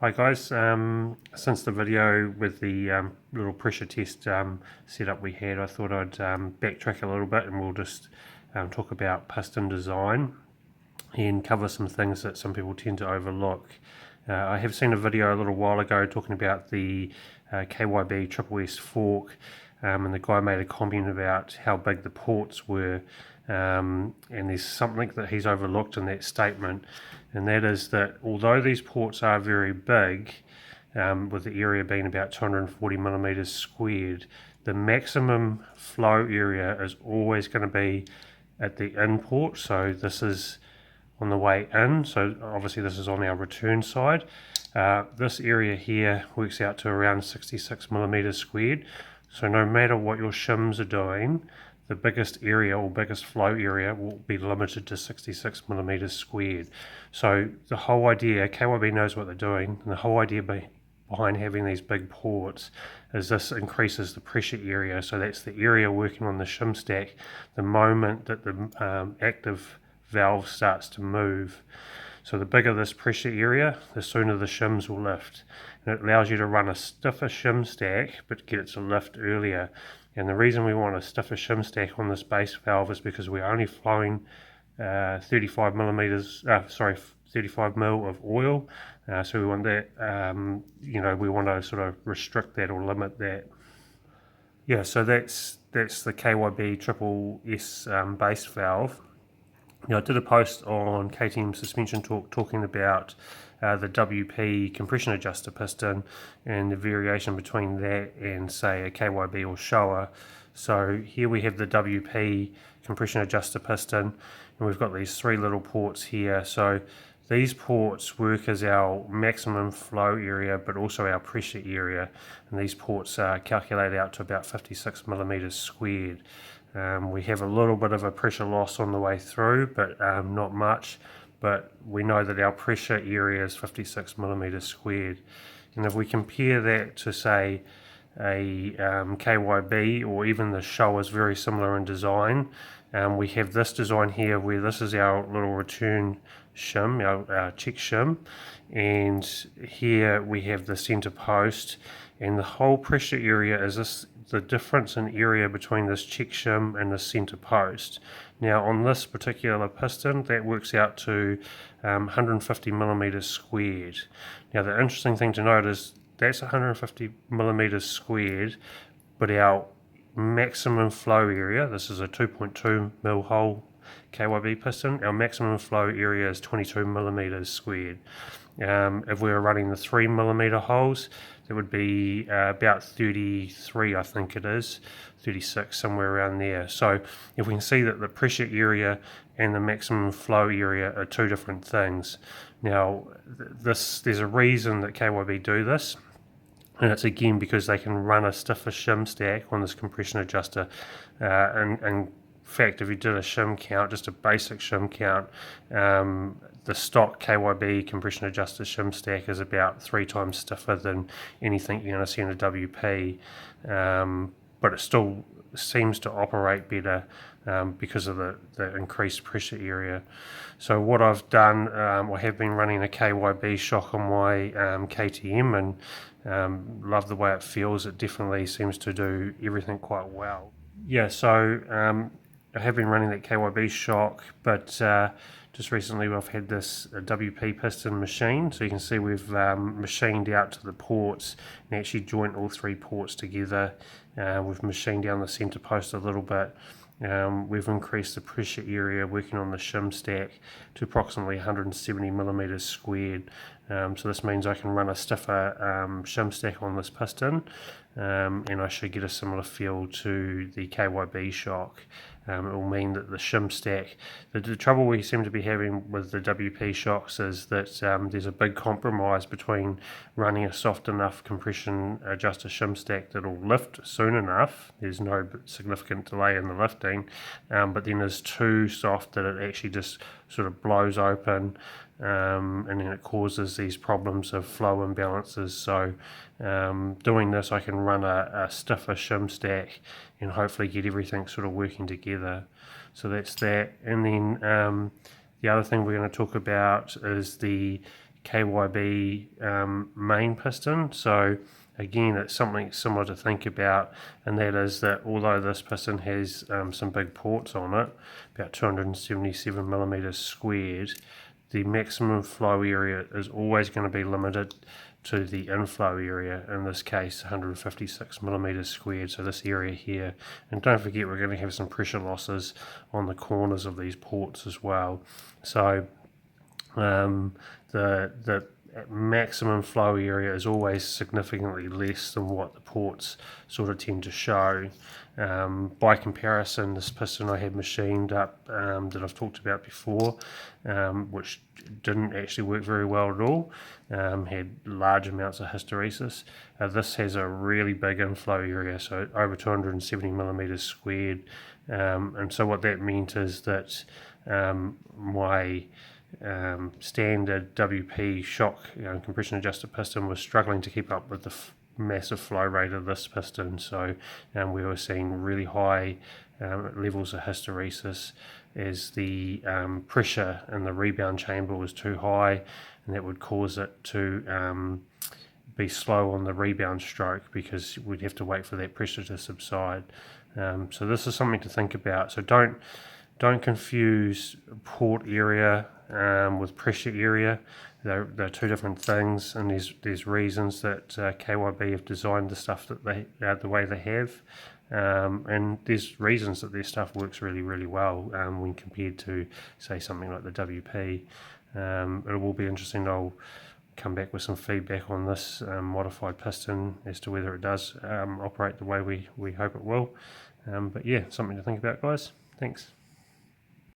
Hi guys, since the video with the little pressure test setup we had, I thought I'd backtrack a little bit and we'll just talk about piston design and cover some things that some people tend to overlook. I have seen a video a little while ago talking about the KYB Triple S fork, and the guy made a comment about how big the ports were, and there's something that he's overlooked in that statement, and that is that although these ports are very big, with the area being about 240 millimeters squared, the maximum flow area is always going to be at the in port. So this is on the way in, so obviously this is on our return side. This area here works out to around 66 millimeters squared, so no matter what your shims are doing, the biggest area or biggest flow area will be limited to 66 millimeters squared. So the whole idea, KYB knows what they're doing, and the whole idea behind having these big ports is this increases the pressure area. So that's the area working on the shim stack the moment that the active valve starts to move. So the bigger this pressure area, the sooner the shims will lift, and it allows you to run a stiffer shim stack but get it to lift earlier. And the reason we want a stiffer shim stack on this base valve is because we're only flowing 35 mil of oil, so we want that, we want to sort of restrict that or limit that. Yeah, so that's the KYB Triple S base valve. Now, I did a post on KTM Suspension Talk talking about the WP compression adjuster piston and the variation between that and, say, a KYB or Showa. So here we have the WP compression adjuster piston, and we've got these three little ports here. So these ports work as our maximum flow area, but also our pressure area, and these ports are calculated out to about 56 millimeters squared. We have a little bit of a pressure loss on the way through, but not much. But we know that our pressure area is 56 millimeters squared. And if we compare that to, say, a KYB or even the Showa is very similar in design, we have this design here where this is our little return shim, our check shim, and here we have the center post, and the whole pressure area is the difference in area between this check shim and the center post. Now on this particular piston, that works out to 150 millimeters squared. Now the interesting thing to note is that's 150 millimeters squared, but our maximum flow area, this is a 2.2 mil hole KYB piston, our maximum flow area is 22 millimeters squared. If we were running the 3 millimeter holes, it would be about 33, I think it is, 36, somewhere around there. So if we can see that the pressure area and the maximum flow area are two different things. Now, there's a reason that KYB do this, and it's again because they can run a stiffer shim stack on this compression adjuster. In fact, if you did a shim count, just a basic shim count, the stock KYB compression adjuster shim stack is about 3 times stiffer than anything you're going to see in a WP, but it still seems to operate better because of the increased pressure area. So what I've done, I have been running a KYB shock on my KTM, and love the way it feels. It definitely seems to do everything quite well. Yeah, so I have been running that KYB shock, but just recently I've had this WP piston machine, so you can see we've machined out to the ports and actually joint all three ports together. We've machined down the center post a little bit. We've increased the pressure area working on the shim stack to approximately 170 millimeters squared. So this means I can run a stiffer shim stack on this piston, and I should get a similar feel to the KYB shock. It will mean that the shim stack, the trouble we seem to be having with the WP shocks is that there's a big compromise between running a soft enough compression adjuster shim stack that will lift soon enough, there's no significant delay in the lifting, but then there's too soft that it actually just sort of blows open, and then it causes these problems of flow imbalances. So doing this, I can run a stiffer shim stack and hopefully get everything sort of working together. So that's that. And then the other thing we're going to talk about is the KYB main piston. So again, it's something similar to think about, and that is that although this piston has some big ports on it, about 277 millimeters squared, the maximum flow area is always going to be limited to the inflow area, in this case 156 millimeters squared, so this area here. And don't forget, we're going to have some pressure losses on the corners of these ports as well. So the maximum flow area is always significantly less than what the ports sort of tend to show. By comparison, this piston I had machined up that I've talked about before, which didn't actually work very well at all, had large amounts of hysteresis. This has a really big inflow area, so over 270 millimeters squared, and so what that meant is that my standard WP shock compression adjusted piston was struggling to keep up with the massive flow rate of this piston. So we were seeing really high levels of hysteresis as the pressure in the rebound chamber was too high, and that would cause it to be slow on the rebound stroke because we'd have to wait for that pressure to subside. So this is something to think about. So don't confuse port area with pressure area. They're two different things, and there's reasons that KYB have designed the stuff that they the way they have, and there's reasons that their stuff works really, really well when compared to, say, something like the WP. It will be interesting. I'll come back with some feedback on this modified piston as to whether it does operate the way we hope it will. But yeah, something to think about, guys. Thanks.